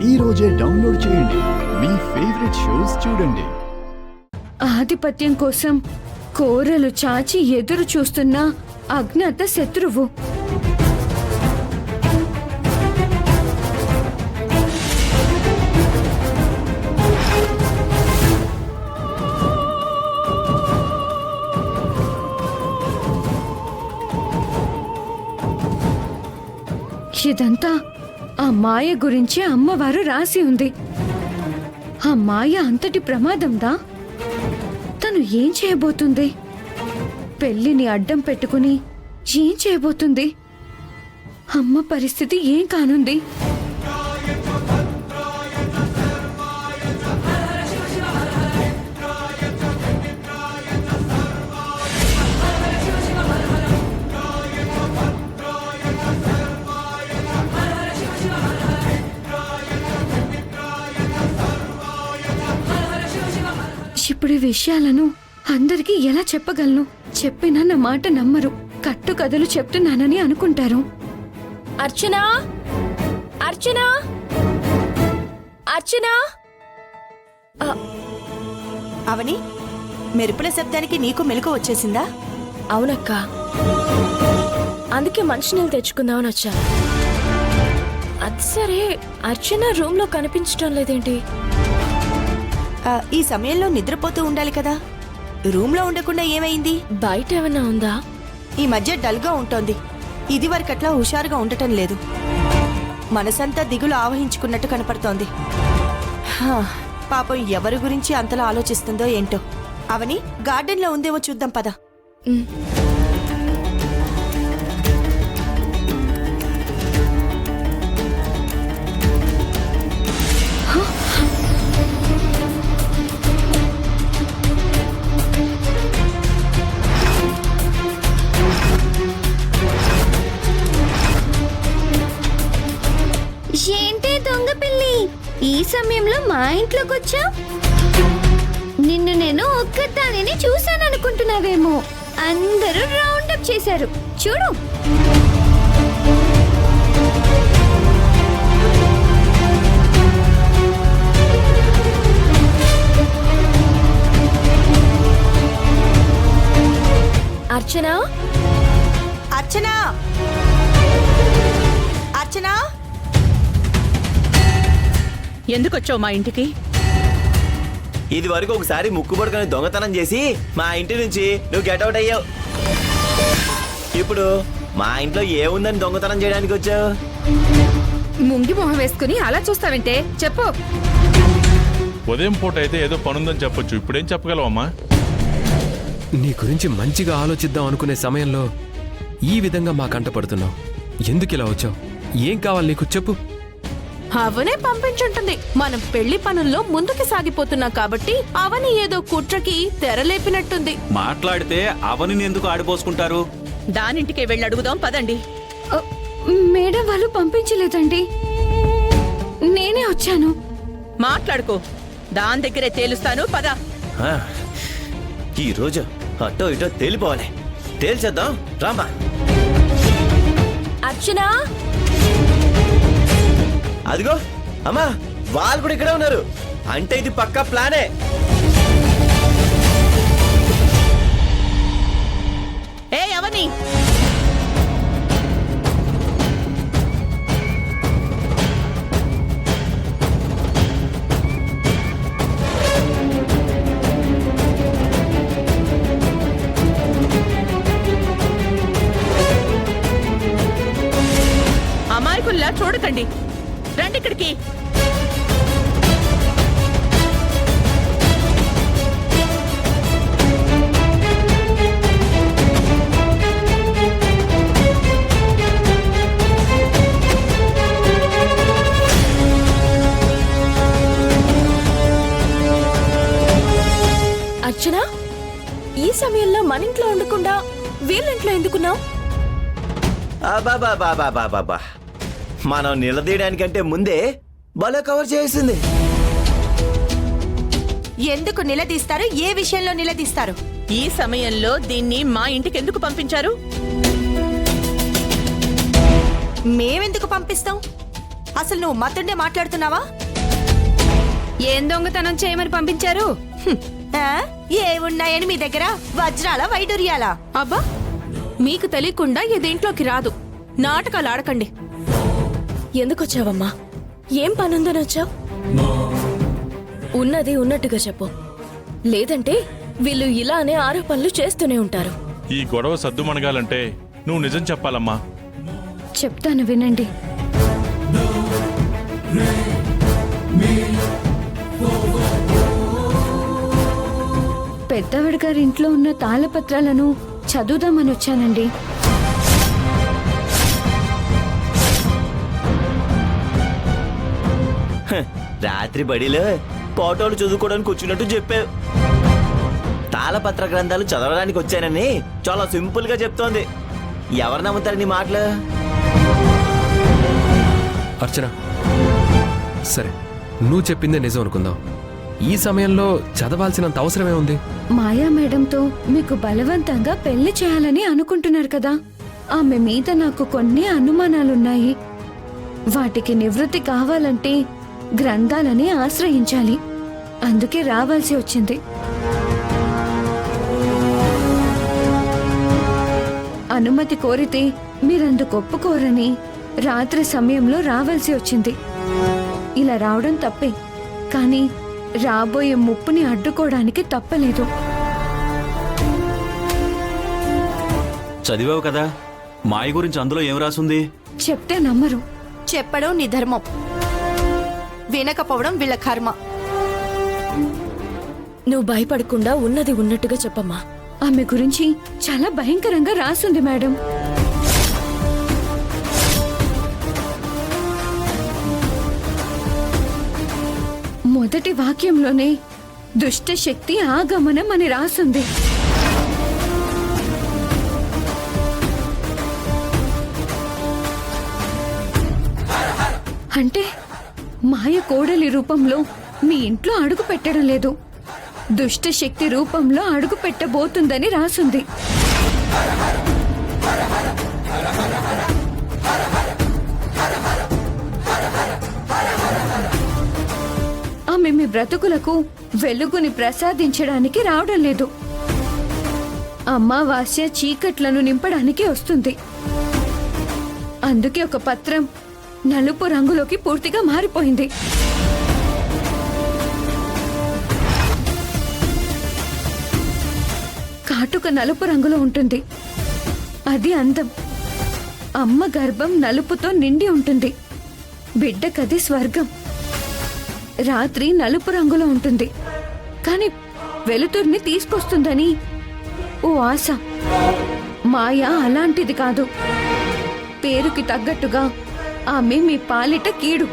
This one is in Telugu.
ఈ రోజే డౌన్లోడ్ చేయండి. మీ ఫేవరెట్ షోస్ చూడండి. ఆధిపత్యం కోసం కోరలు చాచి ఎదురు చూస్తున్న అజ్ఞాత శత్రువు. ఇదంతా ఆ మాయ గురించి అమ్మవారు రాసి ఉంది. ఆ మాయ అంతటి ప్రమాదందా? తను ఏం చేయబోతుంది? పెళ్లిని అడ్డం పెట్టుకుని ఏం చేయబోతుంది? అమ్మ పరిస్థితి ఏం కానుంది? ఇప్పుడు ఈ విషయాలను అందరికీ ఎలా చెప్పగలను? చెప్పినా నా మాట నమ్మరు. కట్టు కథలు చెప్తున్నానని అనుకుంటారు. అర్చనా, అర్చనా, అర్చనా. అవని, మెరుపుల శబ్దానికి నీకు మెలకు వచ్చేసిందా? అవునక్క, అందుకే మంచినీళ్ళు తెచ్చుకుందామని వచ్చా. అది సరే, అర్చన రూమ్ లో కనిపించడం లేదేంటి? ఈ సమయంలో నిద్రపోతూ ఉండాలి కదా. రూమ్ లో ఉండకుండా ఏమైంది? బయట ఏమన్నా ఉందా? ఈ మధ్య డల్ గా ఉంటోంది. ఇది వరకట్లా హుషారుగా ఉండటం లేదు. మనసంతా దిగులు ఆవహించుకున్నట్టు కనపడుతోంది. పాపం ఎవరి గురించి అంతలా ఆలోచిస్తుందో ఏంటో. అవని, గార్డెన్ లో ఉందేమో చూద్దాం పద. ఏంటే దొంగ పిల్లి, ఈ సమయంలో మా ఇంట్లోకి వచ్చా? నిన్ను నేను ఒక్కదానిని చూశాననుకుంటున్నావేమో. అందరూ రౌండప్ చేశారు చూడు. అర్చనా, అర్చనా, అర్చనా, ఎందుకొచ్చావు మా ఇంటికి? ఇది వరకు ఒకసారి ముక్కు పడుకొని దొంగతనం చేసి మా ఇంటి నుంచి నువ్వు గెట్అవుట్ అయ్యావు. ఇప్పుడు మా ఇంట్లో ఏముందని దొంగతనం చేయడానికి వచ్చావు? ముంగి మొహం వేసుకుని అలా చూస్తావంటే చెప్పు. ఉదయం పూట అయితే ఏదో పనుందని చెప్పొచ్చు, ఇప్పుడేం చెప్పగలవమ్మా? నీ గురించి మంచిగా ఆలోచిద్దాం అనుకునే సమయంలో ఈ విధంగా మా కంట పడుతున్నావు. ఎందుకు ఇలా వచ్చావు? ఏం కావాలి నీకు చెప్పు. అవనే పంపించుంటుంది. మనం పెళ్లి పనుల్లో ముందుకు సాగిపోతున్నాం కాబట్టి అవని ఏదో కుట్రకి తెరలేపినట్టుంది. మాట్లాడితే అవనిని ఎందుకు ఆడిపోసుకుంటారు? దానింటికే వెళ్ళి అడుగుదాం పదండి. మేడం వాళ్ళు పంపించలేదండి, నేనే వచ్చాను. మాట్లాడుకో, దాని దగ్గరే తేలుస్తాను పద. ఈ రోజు అటో ఇటో తేలిపోవాలి. తేల్చేద్దాం రామా. అర్చనా, అదిగో అమ్మా, వాళ్ళు కూడా ఇక్కడే ఉన్నారు. అంటే ఇది పక్కా ప్లానే. ఏ అవని, అమాయకుల్లా చూడకండి, రండి ఇక్కడికి. అర్చనా, ఈ సమయంలో మన ఇంట్లో ఉండకుండా వీళ్ళింట్లో ఎందుకున్నావు? బాబా, మనం నిలదీయడానికంటే ముందే భలే కవర్ చేసింది. ఎందుకు నిలదీస్తారు? ఏ విషయంలో నిలదీస్తారు? ఈ సమయంలో దీన్ని మా ఇంటికి ఎందుకు పంపించారు? మేమెందుకు పంపిస్తాం? అసలు నువ్వు మతుండే మాట్లాడుతున్నావా? ఏం దొంగతనం చేయమని పంపించారు? ఆ? ఏమున్నాయని మీ దగ్గర? వజ్రాల వైడూర్యాలా? అబ్బా మీకు తెలియకుండా ఇదేంట్లోకి రాదు. నాటకాలు ఆడకండి. ఎందుకొచ్చావమ్మా? ఏం పనుందని వచ్చావు? ఉన్నది ఉన్నట్టుగా చెప్పు, లేదంటే వీళ్ళు ఇలానే ఆరోపణలు చేస్తూనే ఉంటారు. ఈ గొడవ సద్దుమణగాలంటే నువ్వు నిజం చెప్పాలమ్మా. చెప్తాను వినండి. పెద్దవాడి గారి ఇంట్లో ఉన్న తాళపత్రాలను చదువుదామని వచ్చానండి. రాత్రి బడిలో ఫోటోలు చదువుకోవడానికి వచ్చినట్టు చెప్పావు. తాళపత్ర గ్రంథాలు చదవడానికి వచ్చానని చాలా సింపుల్ గా చెప్తోంది. ఎవరు నమ్ముతారు నీ మాటలు? అర్చన, సరే నువ్వు చెప్పిందే నిజం అనుకుందాం. ఈ సమయంలో చదవాల్సినంత అవసరమే ఉంది. మాయా మేడంతో మీకు బలవంతంగా పెళ్లి చేయాలని అనుకుంటున్నారు కదా. ఆమె మీద నాకు కొన్ని అనుమానాలున్నాయి. వాటికి నివృత్తి కావాలంటే గ్రంథాలని ఆశ్రయించాలి. అందుకే రావాల్సి వచ్చింది. అనుమతి కోరితే మీరందుకు ఒప్పుకోరని రాత్రి సమయంలో రావాల్సి వచ్చింది. ఇలా రావడం తప్పే, కానీ రాబోయే ముప్పుని అడ్డుకోవడానికి తప్పలేదు. చదివావు కదా, మాయ గురించి అందులో ఏం రాసుంది? చెప్తే నమ్మరు. చెప్పడం నీ ధర్మం, వినకపోవడం వీళ్ళ కర్మ. నువ్వు భయపడకుండా ఉన్నది ఉన్నట్టుగా చెప్పమ్మా. ఆమె గురించి చాలా భయంకరంగా రాసుంది మేడం. మొదటి వాక్యంలోనే దుష్ట శక్తి ఆగమనం అని రాసుంది. అంటే మాయ కోడలి రూపంలో మీ ఇంట్లో అడుగు పెట్టడం లేదు, దుష్ట శక్తి రూపంలో అడుగు పెట్టబోతుందని రాసుంది. ఆమె మీ బ్రతుకులకు వెలుగుని ప్రసాదించడానికి రావడం లేదు, అమావాస్య చీకట్లను నింపడానికి వస్తుంది. అందుకే ఒక పత్రం నలుపు రంగులోకి పూర్తిగా మారిపోయింది. కాటుక నలుపు రంగులో ఉంటుంది. అది అందం. అమ్మ గర్భం నలుపుతో నిండి ఉంటుంది. బిడ్డకది స్వర్గం. రాత్రి నలుపు రంగులో ఉంటుంది, కానీ వెలుతుర్ని తీసుకొస్తుందని ఓ ఆశ. మాయ అలాంటిది కాదు. పేరుకి తగ్గట్టుగా ఆమె మీ పాలిట కీడు.